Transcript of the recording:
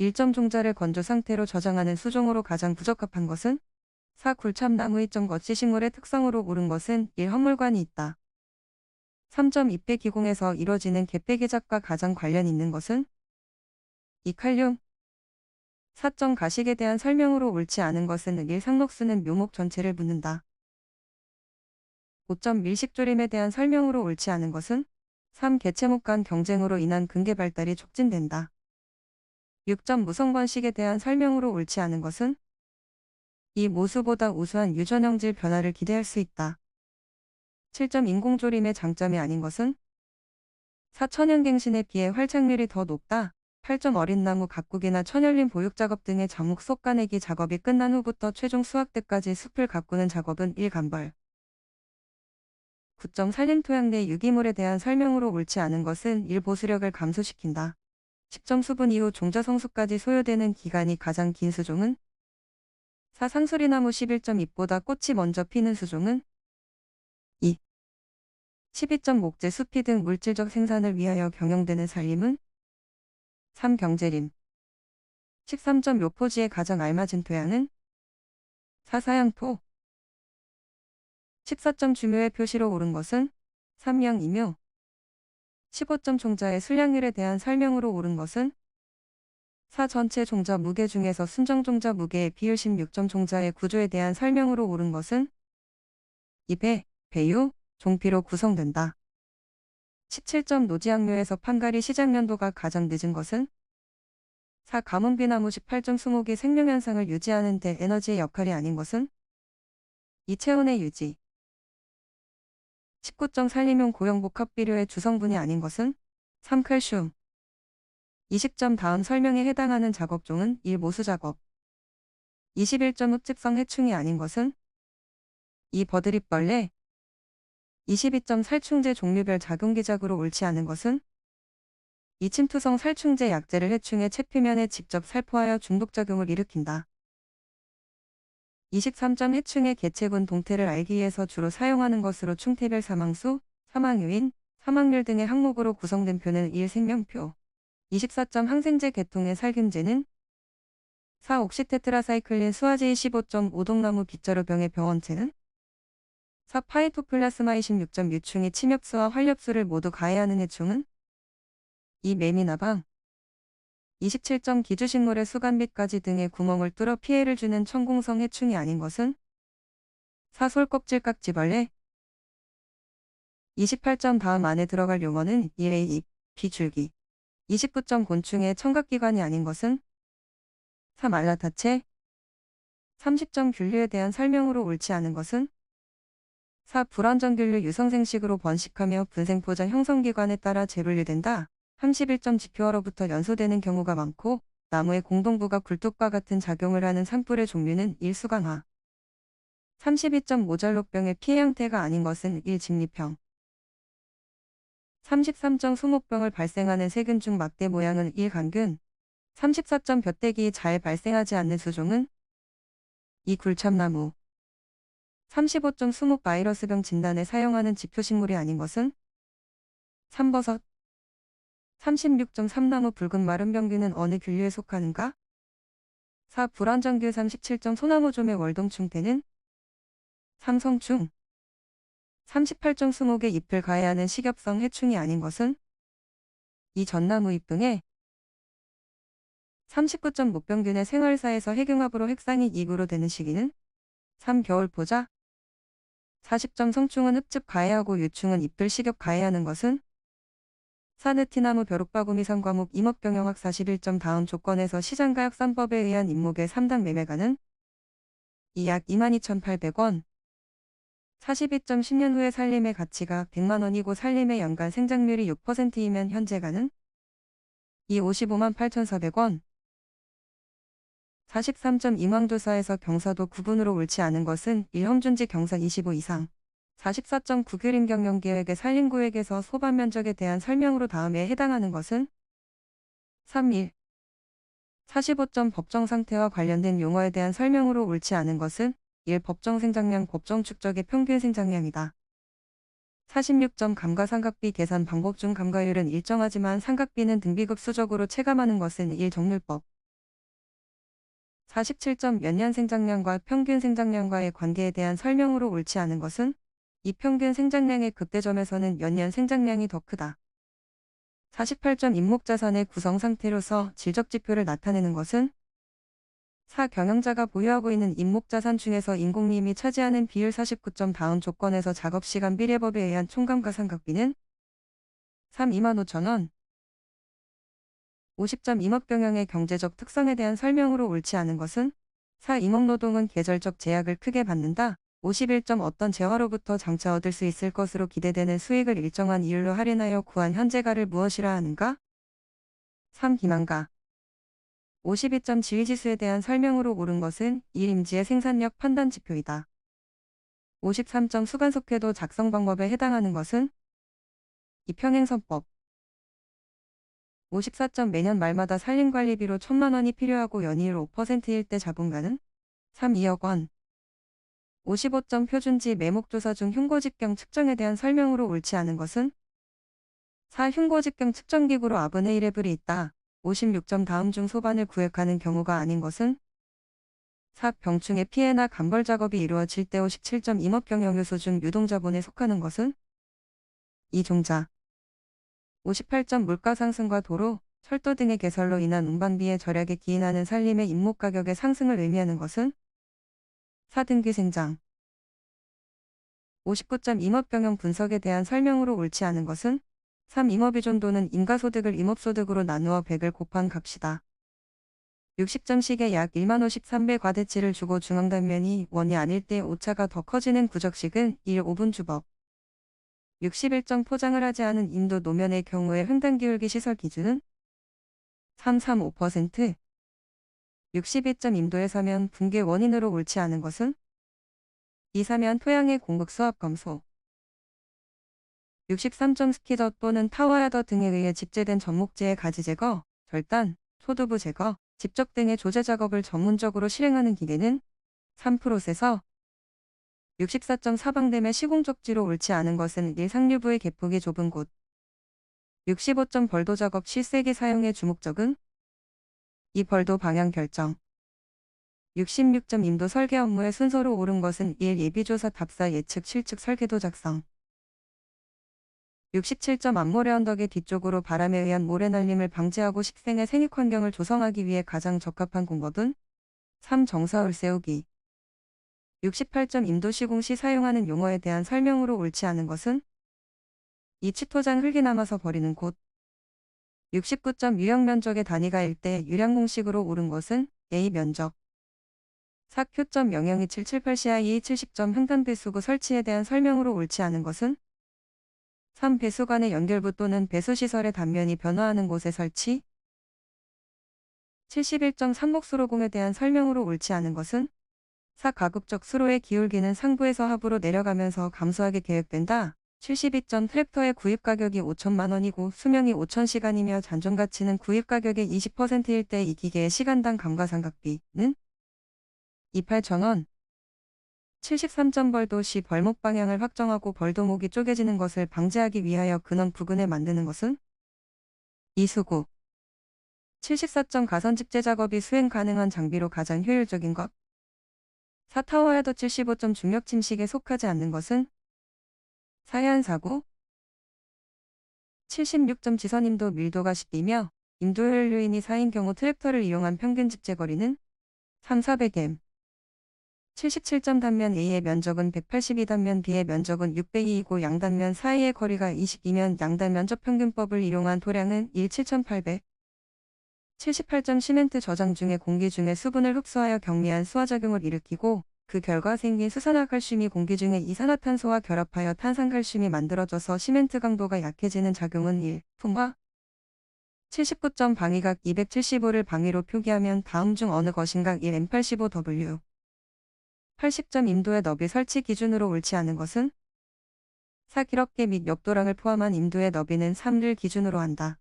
1점 종자를 건조 상태로 저장하는 수종으로 가장 부적합한 것은 4. 굴참나무 2점 거치식물의 특성으로 옳은 것은 1. 헛물관이 있다. 3점 잎의 기공에서 이루어지는 갯배기작과 가장 관련 있는 것은 2. 칼륨 4점 가식에 대한 설명으로 옳지 않은 것은 1. 상록수는 묘목 전체를 묻는다. 5점 밀식조림에 대한 설명으로 옳지 않은 것은 3. 개체목 간 경쟁으로 인한 근계 발달이 촉진된다. 6점 무성건식에 대한 설명으로 옳지 않은 것은 이 모수보다 우수한 유전형질 변화를 기대할 수 있다. 7점 인공조림의 장점이 아닌 것은 4. 천연갱신에 비해 활착률이 더 높다. 8점 어린 나무 가꾸기나 천연림 보육작업 등의 작목 속 까내기 작업이 끝난 후부터 최종 수확 때까지 숲을 가꾸는 작업은 1. 간벌 9점 산림토양 내 유기물에 대한 설명으로 옳지 않은 것은 1. 보수력을 감소시킨다. 10점 수분 이후 종자 성수까지 소요되는 기간이 가장 긴 수종은 4. 상수리나무 11점 잎보다 꽃이 먼저 피는 수종은 2. 12점 목재 수피 등 물질적 생산을 위하여 경영되는 산림은 3. 경제림 13점 묘포지에 가장 알맞은 토양은 4. 사양토 14점 주묘의 표시로 옳은 것은 3. 양 이묘 15점 종자의 수량률에 대한 설명으로 옳은 것은 4. 전체 종자 무게 중에서 순정 종자 무게의 비율 16점 종자의 구조에 대한 설명으로 옳은 것은 2. 배유, 종피로 구성된다. 17점 노지향묘에서 판가리 시작 연도가 가장 늦은 것은 4. 가문비나무 18점 수목이 생명현상을 유지하는 데 에너지의 역할이 아닌 것은 2. 체온의 유지 19점 산림용 고형복합비료의 주성분이 아닌 것은 3. 칼슘 20점 다음 설명에 해당하는 작업종은 1. 모수작업 21점 흡집성 해충이 아닌 것은 2. 버드립벌레 22점 살충제 종류별 작용기작으로 옳지 않은 것은 2. 침투성 살충제 약재를 해충의 채피면에 직접 살포하여 중독작용을 일으킨다. 23점 해충의 개체군 동태를 알기 위해서 주로 사용하는 것으로 충태별 사망수, 사망요인, 사망률 등의 항목으로 구성된 표는 1. 생명표 24점 항생제 계통의 살균제는 4. 옥시테트라사이클린 수화제이 15점 오동나무 빗자루병의 병원체는 4. 파이토플라스마 26점 유충이 침엽수와 활엽수를 모두 가해하는 해충은 2. 매미나방 27점 기주식물의 수간 및 가지 등의 구멍을 뚫어 피해를 주는 천공성 해충이 아닌 것은 4. 솔껍질 깍지벌레 28점 다음 안에 들어갈 용어는 1. 잎, 비줄기 29점 곤충의 청각기관이 아닌 것은 3. 알라타체 30점 균류에 대한 설명으로 옳지 않은 것은 4. 불완전균류 유성생식으로 번식하며 분생포자 형성기관에 따라 재분류된다. 31점 지표화로부터 연소되는 경우가 많고 나무의 공동부가 굴뚝과 같은 작용을 하는 산불의 종류는 1. 수강화 32점 모잘록병의 피해 형태가 아닌 것은 1. 직립형 33점 수목병을 발생하는 세균 중 막대 모양은 1. 간균 34점 벼떼기 잘 발생하지 않는 수종은 2. 굴참나무 35점 수목 바이러스병 진단에 사용하는 지표식물이 아닌 것은 3. 버섯 36점 삼나무 붉은 마른 병균은 어느 균류에 속하는가? 4. 불안정균 37점 소나무좀의 월동충태는 3. 성충 38점 수목의 잎을 가해하는 식엽성 해충이 아닌 것은 2. 전나무 잎등에 39점 목병균의 생활사에서 핵융합으로 핵상이 입으로 되는 시기는 3. 겨울포자 40점 성충은 흡즙 가해하고 유충은 잎을 식엽 가해하는 것은 4. 느티나무 벼룩바구미 상과목 임업경영학 41점 다음 조건에서 시장가역산법에 의한 임목의 3당 매매가는 2. 약 22,800원 42점 10년 후의 살림의 가치가 100만원이고 살림의 연간 생장률이 6%이면 현재가는 2. 558,400원 43점 임왕도사에서 경사도 구분으로 옳지 않은 것은 1. 험준지 경사 25 이상 44점 구규림 경영계획의 산림구역에서 소반 면적에 대한 설명으로 다음에 해당하는 것은 3. 1. 45점 법정 상태와 관련된 용어에 대한 설명으로 옳지 않은 것은 1. 법정 생장량 법정 축적의 평균 생장량이다. 46점 감가상각비 계산 방법 중 감가율은 일정하지만 상각비는 등비급 수적으로 체감하는 것은 1. 정률법 47점 연년 생장량과 평균 생장량과의 관계에 대한 설명으로 옳지 않은 것은 이 평균 생장량의 극대점에서는 연년 생장량이 더 크다. 48점 임목자산의 구성 상태로서 질적 지표를 나타내는 것은 4. 경영자가 보유하고 있는 임목자산 중에서 인공임이 차지하는 비율 49점 다음 조건에서 작업시간 비례법에 의한 총감가상각비는 3. 25,000원 50점 임업경영의 경제적 특성에 대한 설명으로 옳지 않은 것은 4. 임업노동은 계절적 제약을 크게 받는다. 51점 어떤 재화로부터 장차 얻을 수 있을 것으로 기대되는 수익을 일정한 이율로 할인하여 구한 현재가를 무엇이라 하는가? 3. 기만가 52점 지위지수에 대한 설명으로 옳은 것은 일 임지의 생산력 판단 지표이다. 53점 수간속회도 작성 방법에 해당하는 것은 이 평행선법 54점 매년 말마다 산림관리비로 1,000만 원이 필요하고 연이율 5%일 때 자본가는 3. 2억 원 55점 표준지 매목조사 중 흉고직경 측정에 대한 설명으로 옳지 않은 것은 4. 흉고직경 측정기구로 아브네 1랩을이 있다. 56점 다음 중 소반을 구획하는 경우가 아닌 것은 4. 병충해 피해나 감벌 작업이 이루어질 때 57점 임업경영 요소 중 유동자본에 속하는 것은 2. 종자 58점 물가 상승과 도로, 철도 등의 개설로 인한 운반비의 절약에 기인하는 산림의 임목가격의 상승을 의미하는 것은 4. 등기 생장 59점 임업경영 분석에 대한 설명으로 옳지 않은 것은 3. 임업의존도는 인가소득을 임업소득으로 나누어 100을 곱한 값이다. 60점 시계 약 10,053배 과대치를 주고 중앙단면이 원이 아닐 때 오차가 더 커지는 구적식은 1. 5분 주법 61점 포장을 하지 않은 인도 노면의 경우에 횡단기울기 시설 기준은 3.35% 62점 인도에 사면 붕괴 원인으로 옳지 않은 것은 2. 사면 토양의 공급 수압 감소 63점 스키더 또는 타워야더 등에 의해 집재된 전목재의 가지 제거, 절단, 초두부 제거, 집적 등의 조제 작업을 전문적으로 실행하는 기계는 3%에서 64점 사방댐의 시공적지로 옳지 않은 것은 1. 상류부의 개폭이 좁은 곳 65점 벌도 작업 시 세기 사용의 주목적은 2. 벌도 방향 결정 66점 임도 설계 업무의 순서로 옳은 것은 1. 예비조사 답사 예측 실측 설계도 작성 67점 앞모래 언덕의 뒤쪽으로 바람에 의한 모래날림을 방지하고 식생의 생익 환경을 조성하기 위해 가장 적합한 공법은 3. 정사울 세우기 68점 임도 시공 시 사용하는 용어에 대한 설명으로 옳지 않은 것은 2. 치토장 흙이 남아서 버리는 곳 69점 유형 면적의 단위가 일 때 유량 공식으로 옳은 것은 A. 면적 4. 큐점 0027778 CIE 70점 횡단 배수구 설치에 대한 설명으로 옳지 않은 것은 3. 배수 간의 연결부 또는 배수시설의 단면이 변화하는 곳에 설치 71점 산목수로공에 대한 설명으로 옳지 않은 것은 4. 가급적 수로의 기울기는 상부에서 하부로 내려가면서 감소하게 계획된다. 72점 트랙터의 구입가격이 5천만 원이고 수명이 5,000시간이며 잔존가치는 구입가격의 20%일 때 이 기계의 시간당 감가상각비는 28,000원 73점 벌도 시 벌목 방향을 확정하고 벌도목이 쪼개지는 것을 방지하기 위하여 근원 부근에 만드는 것은 이수구 74점 가선 집재 작업이 수행 가능한 장비로 가장 효율적인 것 4. 타워야더 75점 중력 침식에 속하지 않는 것은 사해안 사고 76점 지선 임도 밀도가 10이며 임도 효율 요인이 4인 경우 트랙터를 이용한 평균 집재 거리는 3,400m 77점 단면 A의 면적은 182단면 B의 면적은 602이고 양단면 사이의 거리가 22면 양단 면적평균법을 이용한 토량은 1. 7,800 78점 시멘트 저장 중에 공기 중에 수분을 흡수하여 경미한 수화작용을 일으키고 그 결과 생긴 수산화칼슘이 공기 중에 이산화탄소와 결합하여 탄산칼슘이 만들어져서 시멘트 강도가 약해지는 작용은 1. 풍화 79점 방위각 275를 방위로 표기하면 다음 중 어느 것인가 1. M85W 80점 임도의 너비 설치 기준으로 옳지 않은 것은 4. 기럽개 및 역도랑을 포함한 임도의 너비는 3를 기준으로 한다.